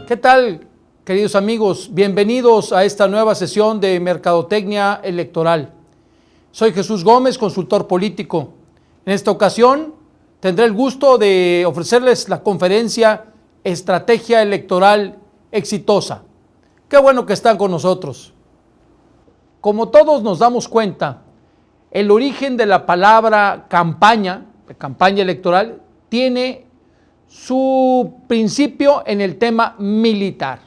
¿Qué tal, queridos amigos? Bienvenidos a esta nueva sesión de Mercadotecnia Electoral. Soy Jesús Gómez, consultor político. En esta ocasión tendré el gusto de ofrecerles la conferencia Estrategia Electoral Exitosa. Qué bueno que están con nosotros. Como todos nos damos cuenta, el origen de la palabra campaña, de campaña electoral, tiene su principio en el tema militar.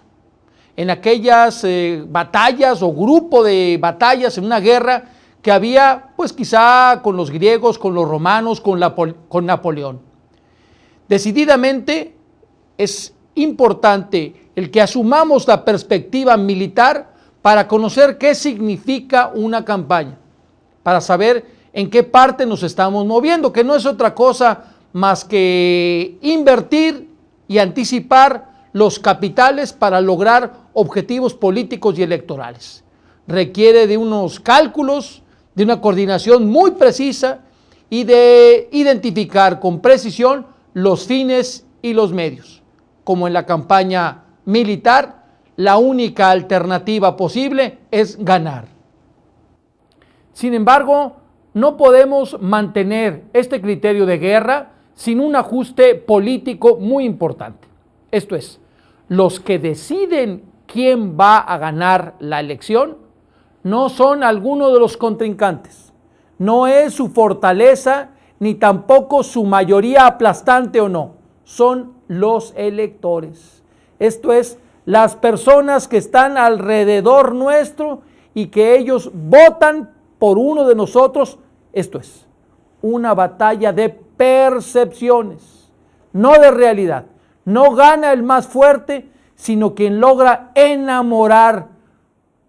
En aquellas batallas o grupo de batallas en una guerra que había, pues quizá con los griegos, con los romanos, con Napoleón. Decididamente es importante el que asumamos la perspectiva militar para conocer qué significa una campaña, para saber en qué parte nos estamos moviendo, que no es otra cosa más que invertir y anticipar los capitales para lograr objetivos políticos y electorales. Requiere de unos cálculos, de una coordinación muy precisa y de identificar con precisión los fines y los medios. Como en la campaña militar, la única alternativa posible es ganar. Sin embargo, no podemos mantener este criterio de guerra sin un ajuste político muy importante. Esto es, los que deciden quién va a ganar la elección no son alguno de los contrincantes, no es su fortaleza ni tampoco su mayoría aplastante o no, son los electores. Esto es, las personas que están alrededor nuestro y que ellos votan por uno de nosotros. Esto es una batalla de percepciones, no de realidad. No gana el más fuerte, sino quien logra enamorar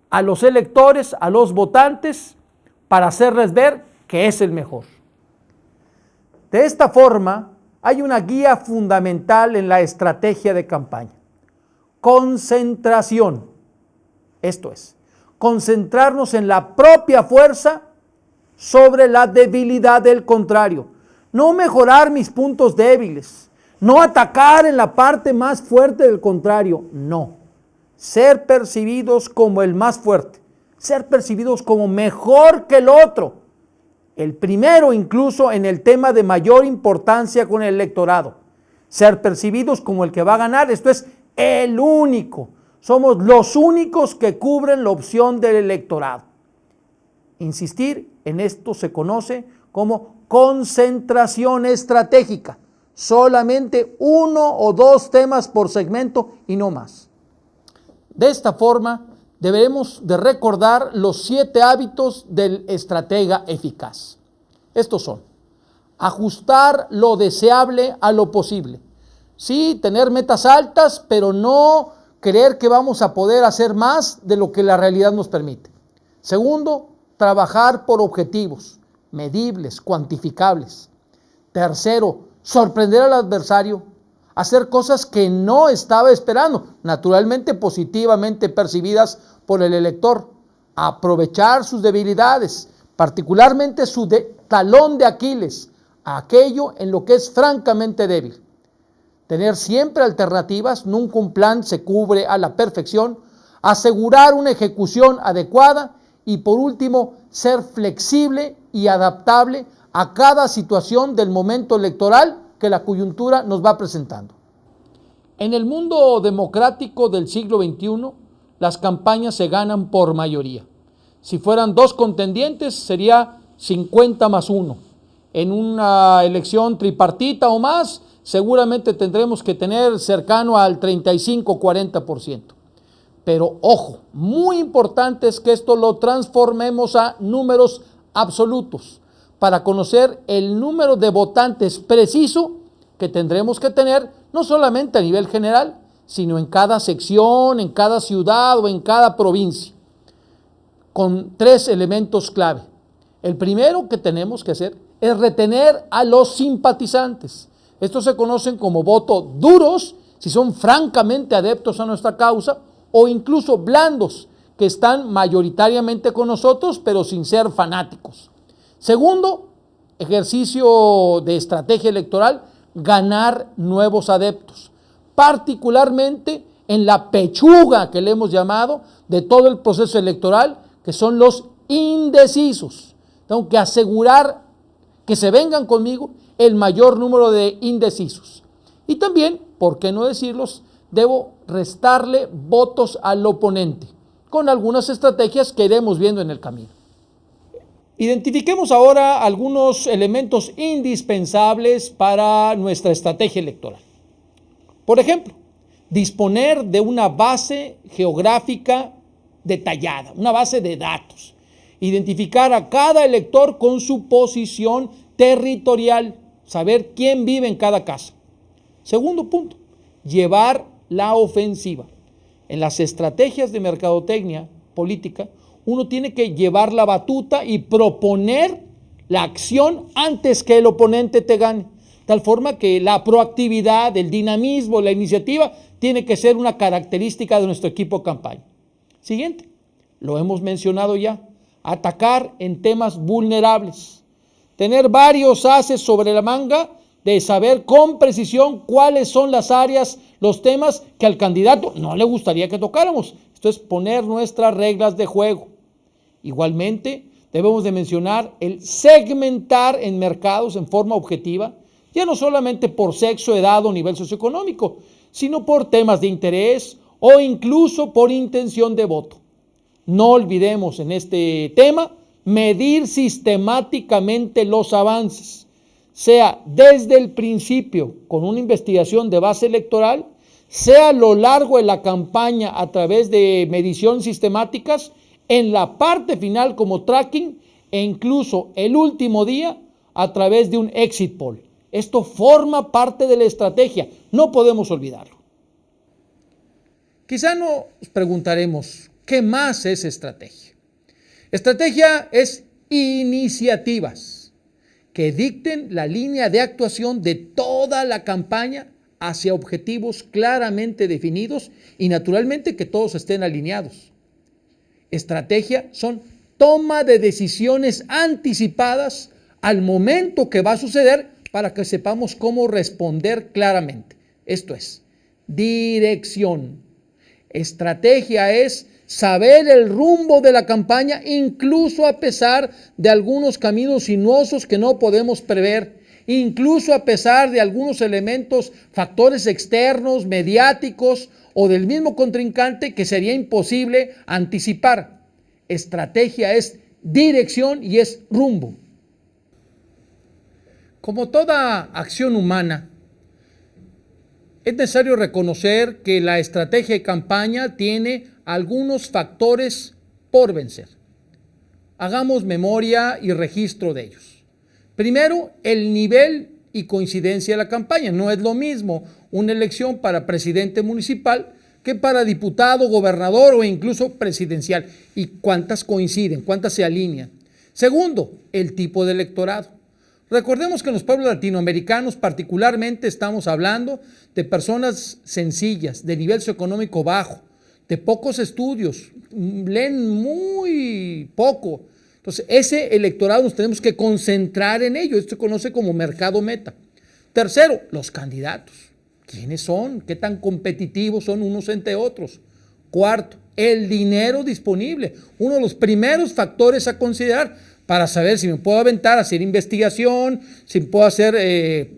a los electores, a los votantes, para hacerles ver que es el mejor. De esta forma, hay una guía fundamental en la estrategia de campaña. Concentración. Esto es, concentrarnos en la propia fuerza sobre la debilidad del contrario. No mejorar mis puntos débiles, no atacar en la parte más fuerte del contrario, no. Ser percibidos como el más fuerte, ser percibidos como mejor que el otro. El primero incluso en el tema de mayor importancia con el electorado. Ser percibidos como el que va a ganar, esto es el único. Somos los únicos que cubren la opción del electorado. Insistir en esto se conoce como concentración estratégica. Solamente uno o dos temas por segmento y no más. De esta forma, debemos de recordar los 7 hábitos del estratega eficaz. Estos son: ajustar lo deseable a lo posible. Sí, tener metas altas, pero no creer que vamos a poder hacer más de lo que la realidad nos permite. Segundo, trabajar por objetivos medibles, cuantificables. Tercero, sorprender al adversario, hacer cosas que no estaba esperando, naturalmente positivamente percibidas por el elector. Aprovechar sus debilidades, particularmente su talón de Aquiles, aquello en lo que es francamente débil. Tener siempre alternativas, nunca un plan se cubre a la perfección. Asegurar una ejecución adecuada y por último, ser flexible y adaptable a cada situación del momento electoral que la coyuntura nos va presentando. En el mundo democrático del siglo XXI, las campañas se ganan por mayoría. Si fueran 2 contendientes, sería 50+1. En una elección tripartita o más, seguramente tendremos que tener cercano al 35-40%. Pero ojo, muy importante es que esto lo transformemos a números absolutos para conocer el número de votantes preciso que tendremos que tener, no solamente a nivel general, sino en cada sección, en cada ciudad o en cada provincia, con 3 elementos clave. El primero que tenemos que hacer es retener a los simpatizantes. Estos se conocen como votos duros, si son francamente adeptos a nuestra causa, o incluso blandos, que están mayoritariamente con nosotros, pero sin ser fanáticos. Segundo, ejercicio de estrategia electoral, ganar nuevos adeptos, particularmente en la pechuga que le hemos llamado de todo el proceso electoral, que son los indecisos. Tengo que asegurar que se vengan conmigo el mayor número de indecisos. Y también, ¿por qué no decirlos? Debo restarle votos al oponente, con algunas estrategias que iremos viendo en el camino. Identifiquemos ahora algunos elementos indispensables para nuestra estrategia electoral. Por ejemplo, disponer de una base geográfica detallada, una base de datos. Identificar a cada elector con su posición territorial, saber quién vive en cada casa. Segundo punto, llevar la ofensiva. En las estrategias de mercadotecnia política, uno tiene que llevar la batuta y proponer la acción antes que el oponente te gane. Tal forma que la proactividad, el dinamismo, la iniciativa tiene que ser una característica de nuestro equipo de campaña. Siguiente, lo hemos mencionado ya, atacar en temas vulnerables. Tener varios ases sobre la manga de saber con precisión cuáles son las áreas, los temas que al candidato no le gustaría que tocáramos. Esto es poner nuestras reglas de juego. Igualmente, debemos de mencionar el segmentar en mercados en forma objetiva, ya no solamente por sexo, edad o nivel socioeconómico, sino por temas de interés o incluso por intención de voto. No olvidemos en este tema medir sistemáticamente los avances, sea desde el principio con una investigación de base electoral, sea a lo largo de la campaña a través de mediciones sistemáticas, en la parte final como tracking e incluso el último día a través de un exit poll. Esto forma parte de la estrategia, no podemos olvidarlo. Quizá nos preguntaremos, ¿qué más es estrategia? Estrategia es iniciativas que dicten la línea de actuación de toda la campaña hacia objetivos claramente definidos y naturalmente que todos estén alineados. Estrategia son toma de decisiones anticipadas al momento que va a suceder para que sepamos cómo responder claramente. Esto es dirección. Estrategia es saber el rumbo de la campaña, incluso a pesar de algunos caminos sinuosos que no podemos prever, incluso a pesar de algunos elementos, factores externos, mediáticos o del mismo contrincante que sería imposible anticipar. Estrategia es dirección y es rumbo. Como toda acción humana, es necesario reconocer que la estrategia de campaña tiene algunos factores por vencer. Hagamos memoria y registro de ellos. Primero, el nivel y coincidencia de la campaña. No es lo mismo una elección para presidente municipal que para diputado, gobernador o incluso presidencial. ¿Y cuántas coinciden? ¿Cuántas se alinean? Segundo, el tipo de electorado. Recordemos que en los pueblos latinoamericanos particularmente estamos hablando de personas sencillas, de nivel socioeconómico bajo, de pocos estudios, leen muy poco. Entonces, ese electorado nos tenemos que concentrar en ello. Esto se conoce como mercado meta. Tercero, los candidatos. ¿Quiénes son? ¿Qué tan competitivos son unos entre otros? Cuarto, el dinero disponible. Uno de los primeros factores a considerar para saber si me puedo aventar a hacer investigación, si puedo hacer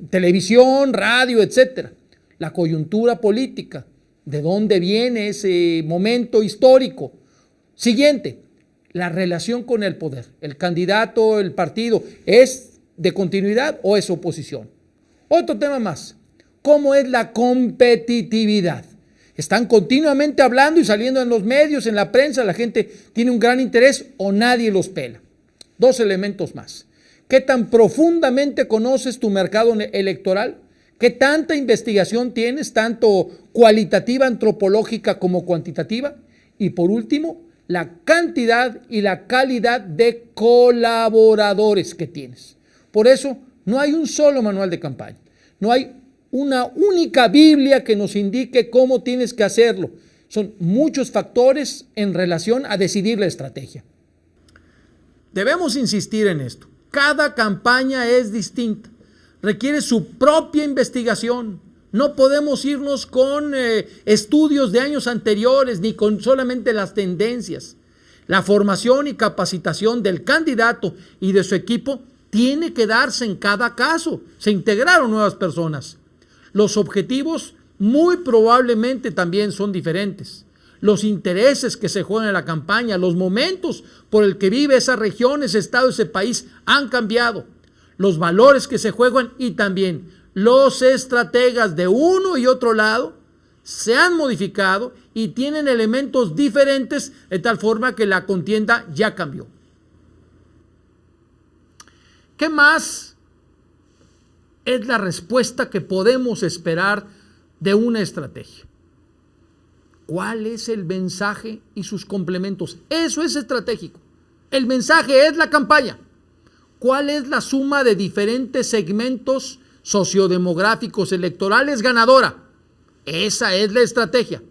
televisión, radio, etcétera. La coyuntura política, de dónde viene ese momento histórico. Siguiente, la relación con el poder. El candidato, el partido, ¿es de continuidad o es oposición? Otro tema más, ¿cómo es la competitividad? Están continuamente hablando y saliendo en los medios, en la prensa, la gente tiene un gran interés o nadie los pela. Dos elementos más. ¿Qué tan profundamente conoces tu mercado electoral? ¿Qué tanta investigación tienes, tanto cualitativa, antropológica como cuantitativa? Y por último, la cantidad y la calidad de colaboradores que tienes. Por eso, no hay un solo manual de campaña. No hay una única Biblia que nos indique cómo tienes que hacerlo. Son muchos factores en relación a decidir la estrategia. Debemos insistir en esto. Cada campaña es distinta. Requiere su propia investigación, No podemos irnos con estudios de años anteriores ni con solamente las tendencias. La formación y capacitación del candidato y de su equipo tiene que darse en cada caso. Se integraron nuevas personas. Los objetivos muy probablemente también son diferentes. Los intereses que se juegan en la campaña, los momentos por el que vive esa región, ese estado, ese país han cambiado. Los valores que se juegan y también los estrategas de uno y otro lado se han modificado y tienen elementos diferentes de tal forma que la contienda ya cambió. ¿Qué más es la respuesta que podemos esperar de una estrategia? ¿Cuál es el mensaje y sus complementos? Eso es estratégico. El mensaje es la campaña. ¿Cuál es la suma de diferentes segmentos sociodemográficos electorales ganadora? Esa es la estrategia.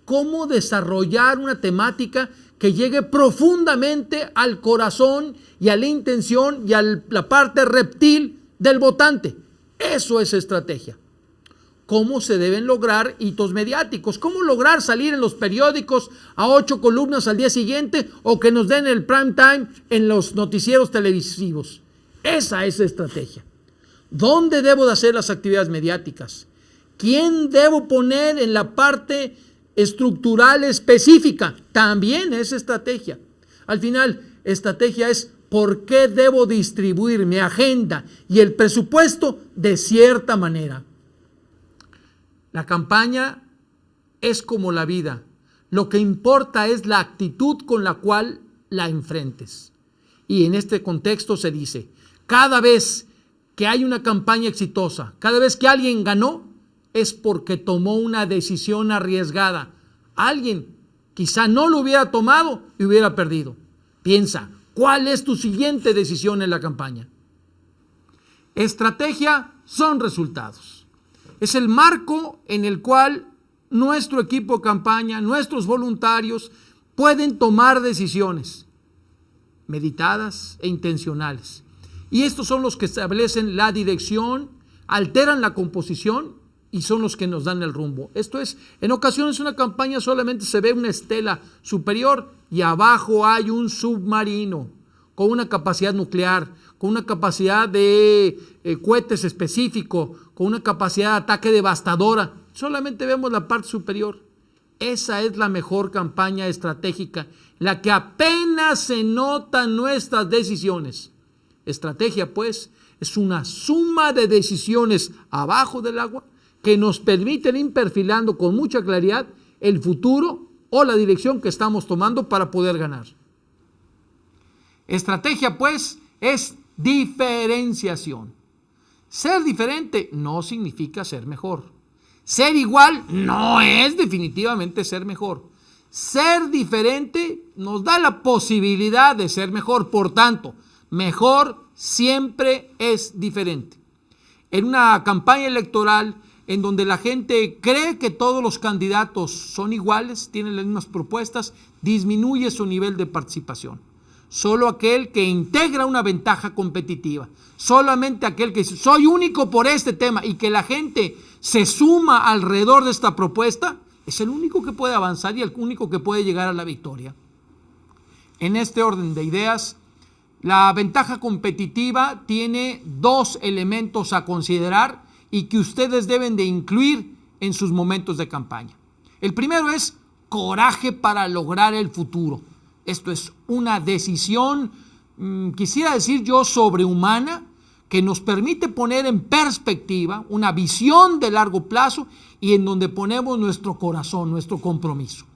¿Cómo desarrollar una temática que llegue profundamente al corazón y a la intención y a la parte reptil del votante? Eso es estrategia. ¿Cómo se deben lograr hitos mediáticos? ¿Cómo lograr salir en los periódicos a 8 columnas al día siguiente o que nos den el prime time en los noticieros televisivos? Esa es estrategia. ¿Dónde debo de hacer las actividades mediáticas? ¿Quién debo poner en la parte estructural específica? También es estrategia. Al final, estrategia es por qué debo distribuir mi agenda y el presupuesto de cierta manera. La campaña es como la vida. Lo que importa es la actitud con la cual la enfrentes. Y en este contexto se dice, cada vez que hay una campaña exitosa, cada vez que alguien ganó, es porque tomó una decisión arriesgada. Alguien quizá no lo hubiera tomado y hubiera perdido. Piensa, ¿cuál es tu siguiente decisión en la campaña? Estrategia son resultados. Es el marco en el cual nuestro equipo de campaña, nuestros voluntarios pueden tomar decisiones meditadas e intencionales. Y estos son los que establecen la dirección, alteran la composición y son los que nos dan el rumbo. Esto es, en ocasiones una campaña solamente se ve una estela superior y abajo hay un submarino con una capacidad nuclear, con una capacidad de cohetes específico, con una capacidad de ataque devastadora. Solamente vemos la parte superior. Esa es la mejor campaña estratégica, la que apenas se notan nuestras decisiones. Estrategia, pues, es una suma de decisiones abajo del agua que nos permiten ir perfilando con mucha claridad el futuro o la dirección que estamos tomando para poder ganar. Estrategia, pues, es diferenciación. Ser diferente no significa ser mejor. Ser igual no es definitivamente ser mejor. Ser diferente nos da la posibilidad de ser mejor. Por tanto, mejor siempre es diferente. En una campaña electoral en donde la gente cree que todos los candidatos son iguales, tienen las mismas propuestas, disminuye su nivel de participación. Solo aquel que integra una ventaja competitiva, solamente aquel que dice, soy único por este tema y que la gente se suma alrededor de esta propuesta, es el único que puede avanzar y el único que puede llegar a la victoria. En este orden de ideas, la ventaja competitiva tiene dos elementos a considerar y que ustedes deben de incluir en sus momentos de campaña. El primero es coraje para lograr el futuro. Esto es una decisión, quisiera decir yo, sobrehumana, que nos permite poner en perspectiva una visión de largo plazo y en donde ponemos nuestro corazón, nuestro compromiso.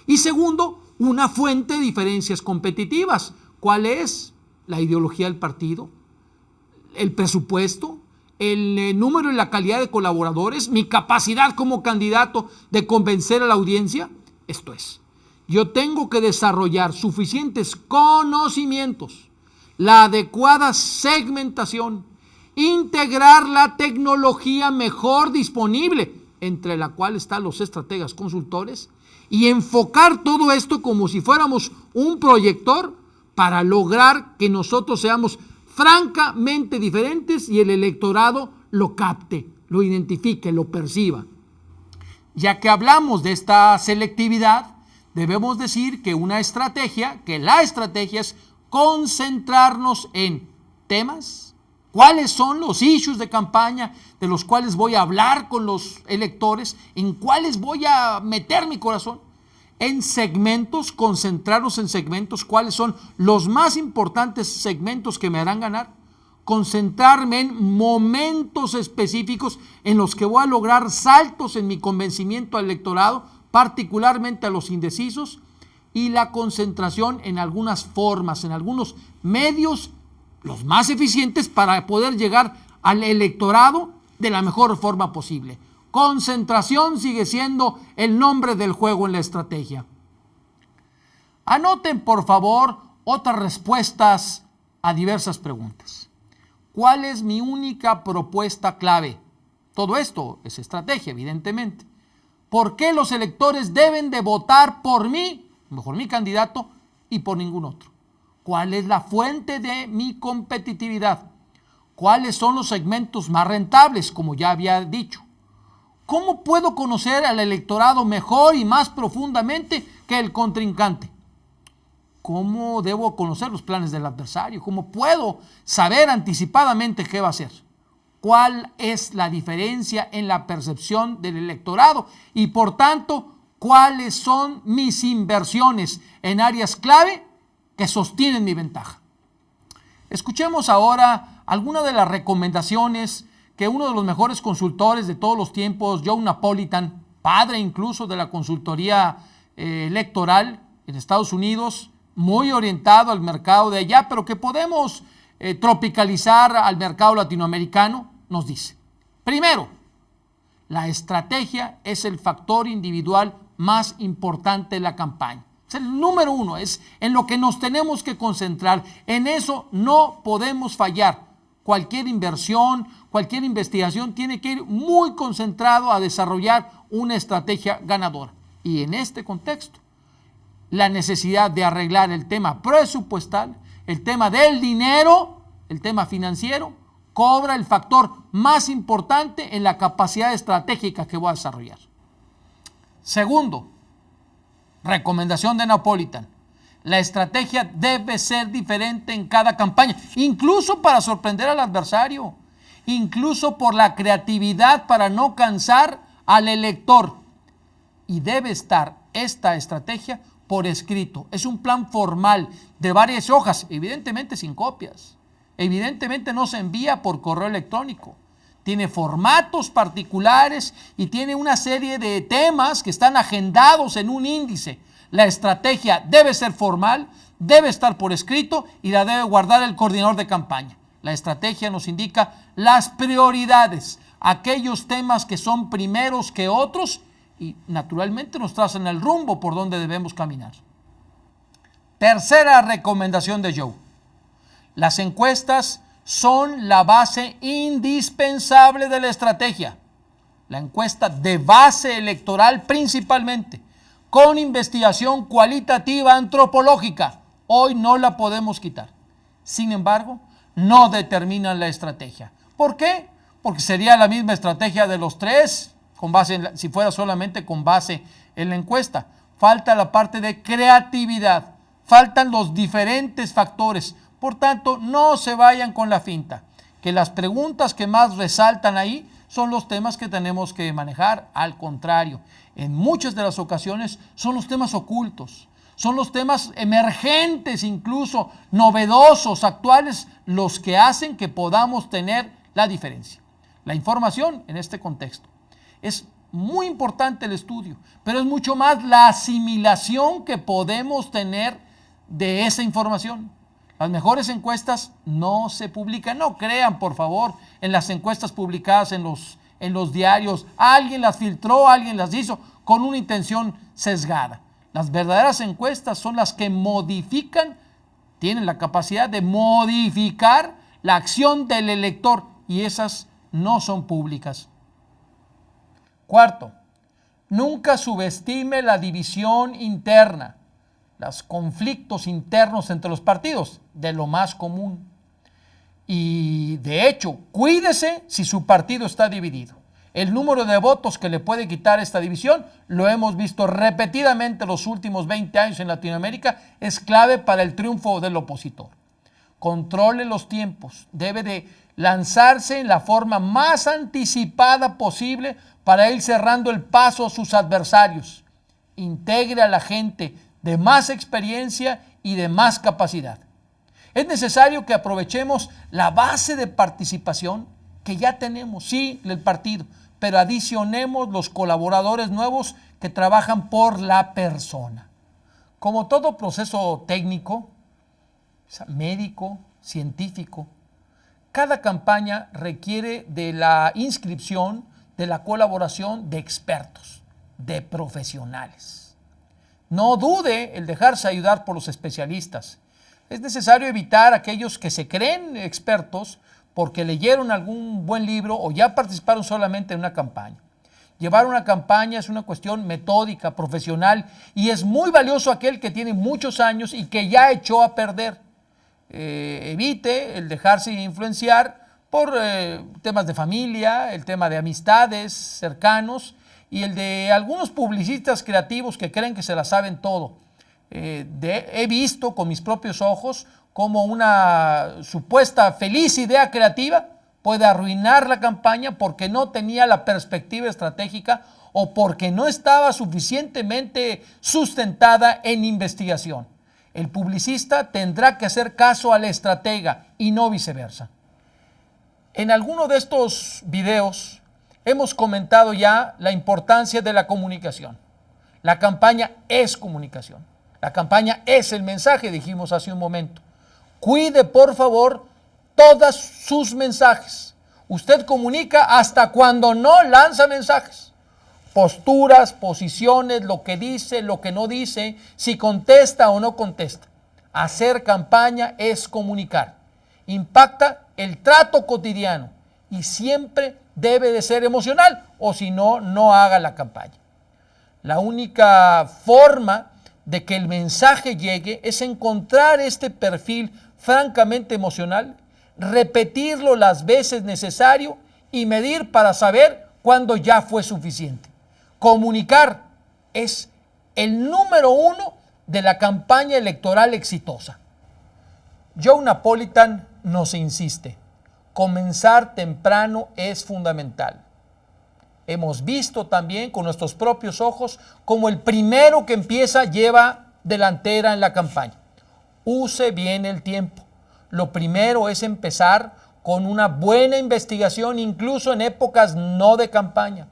Y segundo, una fuente de diferencias competitivas. ¿Cuál es? La ideología del partido, el presupuesto, el número y la calidad de colaboradores, mi capacidad como candidato de convencer a la audiencia. Esto es, yo tengo que desarrollar suficientes conocimientos, la adecuada segmentación, integrar la tecnología mejor disponible, entre la cual están los estrategas consultores, y enfocar todo esto como si fuéramos un proyector para lograr que nosotros seamos francamente diferentes y el electorado lo capte. lo identifique, lo perciba. Ya que hablamos de esta selectividad, debemos decir que la estrategia es concentrarnos en temas, cuáles son los issues de campaña de los cuales voy a hablar con los electores, en cuáles voy a meter mi corazón, en segmentos, concentrarnos en segmentos, cuáles son los más importantes segmentos que me harán ganar, concentrarme en momentos específicos en los que voy a lograr saltos en mi convencimiento al electorado, particularmente a los indecisos, y la concentración en algunas formas, en algunos medios, los más eficientes para poder llegar al electorado de la mejor forma posible. Concentración sigue siendo el nombre del juego en la estrategia. Anoten, por favor, otras respuestas a diversas preguntas. ¿Cuál es mi única propuesta clave? Todo esto es estrategia, evidentemente. ¿Por qué los electores deben de votar por mí, mejor mi candidato, y por ningún otro? ¿Cuál es la fuente de mi competitividad? ¿Cuáles son los segmentos más rentables, como ya había dicho? ¿Cómo puedo conocer al electorado mejor y más profundamente que el contrincante? ¿Cómo debo conocer los planes del adversario? ¿Cómo puedo saber anticipadamente qué va a hacer? ¿Cuál es la diferencia en la percepción del electorado? Y por tanto, ¿cuáles son mis inversiones en áreas clave que sostienen mi ventaja? Escuchemos ahora algunas de las recomendaciones que uno de los mejores consultores de todos los tiempos, Joe Napolitan, padre incluso de la consultoría electoral en Estados Unidos, muy orientado al mercado de allá, pero que podemos tropicalizar al mercado latinoamericano, nos dice: primero, la estrategia es el factor individual más importante de la campaña. Es el número uno, es en lo que nos tenemos que concentrar. En eso no podemos fallar. Cualquier inversión, cualquier investigación tiene que ir muy concentrado a desarrollar una estrategia ganadora. Y en este contexto, la necesidad de arreglar el tema presupuestal, el tema del dinero, el tema financiero, cobra el factor más importante en la capacidad estratégica que voy a desarrollar. Segundo, recomendación de Napolitan: la estrategia debe ser diferente en cada campaña, incluso para sorprender al adversario, incluso por la creatividad para no cansar al elector. Y debe estar esta estrategia por escrito. Es un plan formal de varias hojas, evidentemente sin copias. Evidentemente no se envía por correo electrónico. Tiene formatos particulares y tiene una serie de temas que están agendados en un índice. La estrategia debe ser formal, debe estar por escrito y la debe guardar el coordinador de campaña. La estrategia nos indica las prioridades, aquellos temas que son primeros que otros y naturalmente nos trazan el rumbo por donde debemos caminar. Tercera recomendación de Joe: las encuestas son la base indispensable de la estrategia. La encuesta de base electoral principalmente, con investigación cualitativa antropológica. Hoy no la podemos quitar. Sin embargo, no determinan la estrategia. ¿Por qué? Porque sería la misma estrategia de los tres, si fuera solamente con base en la encuesta. Falta la parte de creatividad, faltan los diferentes factores. Por tanto, no se vayan con la finta, que las preguntas que más resaltan ahí son los temas que tenemos que manejar. Al contrario, en muchas de las ocasiones son los temas ocultos, son los temas emergentes, incluso novedosos, actuales, los que hacen que podamos tener la diferencia. La información en este contexto. Es muy importante el estudio, pero es mucho más la asimilación que podemos tener de esa información. Las mejores encuestas no se publican. No crean, por favor, en las encuestas publicadas en los diarios. Alguien las filtró, alguien las hizo con una intención sesgada. Las verdaderas encuestas son las que modifican, tienen la capacidad de modificar la acción del elector y esas no son públicas. Cuarto, nunca subestime la división interna, los conflictos internos entre los partidos, de lo más común. Y de hecho, cuídese si su partido está dividido. El número de votos que le puede quitar esta división, lo hemos visto repetidamente los últimos 20 años en Latinoamérica, es clave para el triunfo del opositor. Controle los tiempos, debe de lanzarse en la forma más anticipada posible para ir cerrando el paso a sus adversarios. Integre a la gente de más experiencia y de más capacidad. Es necesario que aprovechemos la base de participación que ya tenemos, sí, del partido, pero adicionemos los colaboradores nuevos que trabajan por la persona. Como todo proceso técnico, médico, científico, cada campaña requiere de la inscripción, de la colaboración de expertos, de profesionales. No dude el dejarse ayudar por los especialistas. Es necesario evitar aquellos que se creen expertos porque leyeron algún buen libro o ya participaron solamente en una campaña. Llevar una campaña es una cuestión metódica, profesional, y es muy valioso aquel que tiene muchos años y que ya echó a perder. Evite el dejarse influenciar por temas de familia, el tema de amistades cercanos y el de algunos publicistas creativos que creen que se la saben todo. He visto con mis propios ojos cómo una supuesta feliz idea creativa puede arruinar la campaña porque no tenía la perspectiva estratégica o porque no estaba suficientemente sustentada en investigación. El publicista tendrá que hacer caso al estratega y no viceversa. En alguno de estos videos hemos comentado ya la importancia de la comunicación. La campaña es comunicación. La campaña es el mensaje, dijimos hace un momento. Cuide, por favor, todos sus mensajes. Usted comunica hasta cuando no lanza mensajes. Posturas, posiciones, lo que dice, lo que no dice, si contesta o no contesta. Hacer campaña es comunicar. Impacta el trato cotidiano y siempre debe de ser emocional, o si no, no haga la campaña. La única forma de que el mensaje llegue es encontrar este perfil francamente emocional, repetirlo las veces necesario y medir para saber cuándo ya fue suficiente. Comunicar es el número 1 de la campaña electoral exitosa. Joe Napolitan nos insiste, comenzar temprano es fundamental. Hemos visto también con nuestros propios ojos cómo el primero que empieza lleva delantera en la campaña. Use bien el tiempo. Lo primero es empezar con una buena investigación, incluso en épocas no de campaña.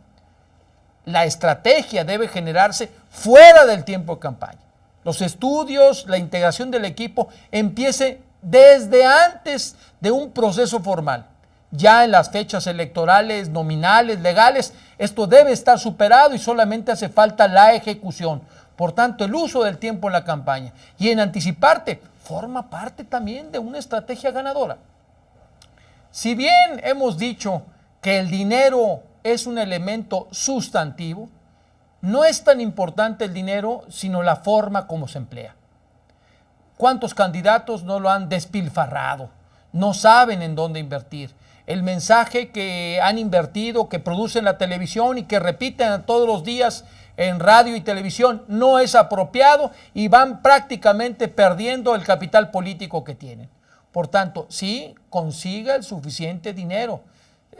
La estrategia debe generarse fuera del tiempo de campaña. Los estudios, la integración del equipo empiece desde antes de un proceso formal. Ya en las fechas electorales, nominales, legales, esto debe estar superado y solamente hace falta la ejecución. Por tanto, el uso del tiempo en la campaña y en anticiparte forma parte también de una estrategia ganadora. Si bien hemos dicho que el dinero es un elemento sustantivo, no es tan importante el dinero, sino la forma como se emplea. ¿Cuántos candidatos no lo han despilfarrado? No saben en dónde invertir. El mensaje que han invertido, que producen la televisión y que repiten todos los días en radio y televisión, no es apropiado y van prácticamente perdiendo el capital político que tienen. Por tanto, sí, consiga el suficiente dinero.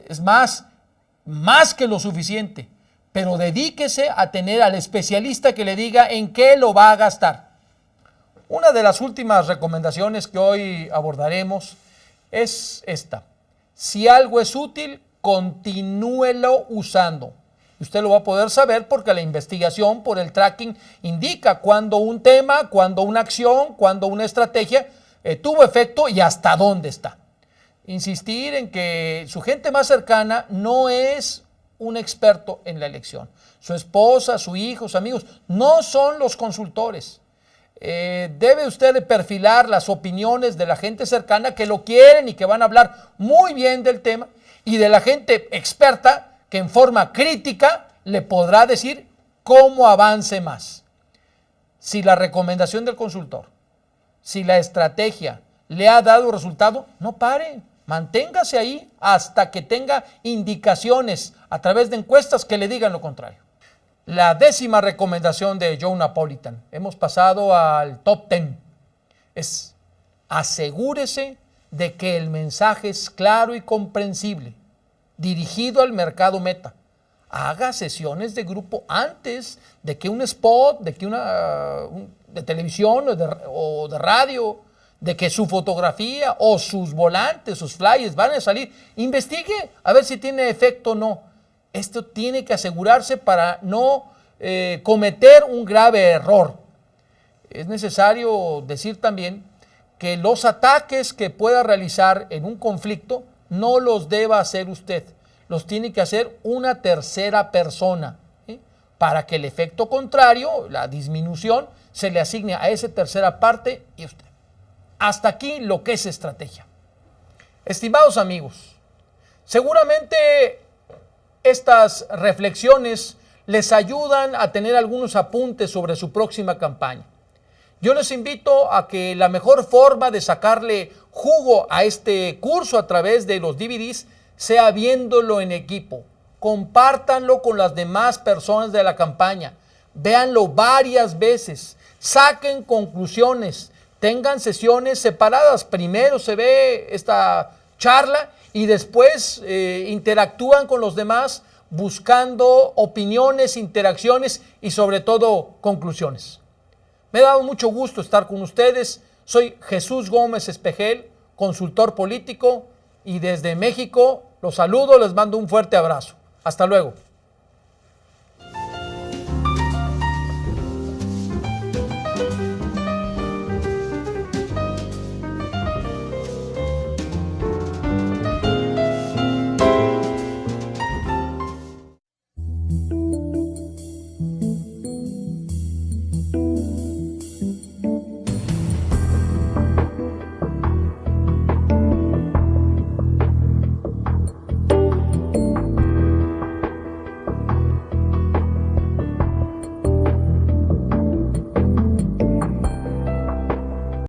Es más que lo suficiente, pero dedíquese a tener al especialista que le diga en qué lo va a gastar. Una de las últimas recomendaciones que hoy abordaremos es esta. Si algo es útil, continúelo usando. Usted lo va a poder saber porque la investigación por el tracking indica cuándo un tema, cuándo una acción, cuándo una estrategia tuvo efecto y hasta dónde está. Insistir en que su gente más cercana no es un experto en la elección. Su esposa, su hijo, sus amigos no son los consultores. Debe usted de perfilar las opiniones de la gente cercana que lo quieren y que van a hablar muy bien del tema y de la gente experta que en forma crítica le podrá decir cómo avance más. Si la recomendación del consultor, si la estrategia le ha dado resultado, no pare, Manténgase ahí hasta que tenga indicaciones a través de encuestas que le digan lo contrario. La 10ª recomendación de Joe Napolitan, hemos pasado al top 10, es asegúrese de que el mensaje es claro y comprensible, dirigido al mercado meta. Haga sesiones de grupo antes de que un spot, de que de televisión o de radio, de que su fotografía o sus volantes, sus flyers van a salir. Investigue a ver si tiene efecto o no. Esto tiene que asegurarse para no cometer un grave error. Es necesario decir también que los ataques que pueda realizar en un conflicto no los deba hacer usted, los tiene que hacer una tercera persona, ¿sí? Para que el efecto contrario, la disminución, se le asigne a esa tercera parte y usted. Hasta aquí lo que es estrategia. Estimados amigos, seguramente estas reflexiones les ayudan a tener algunos apuntes sobre su próxima campaña. Yo les invito a que la mejor forma de sacarle jugo a este curso a través de los DVDs sea viéndolo en equipo. Compártanlo con las demás personas de la campaña. Véanlo varias veces. Saquen conclusiones. Tengan sesiones separadas. Primero se ve esta charla y después interactúan con los demás buscando opiniones, interacciones y sobre todo conclusiones. Me ha dado mucho gusto estar con ustedes. Soy Jesús Gómez Espejel, consultor político, y desde México los saludo, les mando un fuerte abrazo. Hasta luego.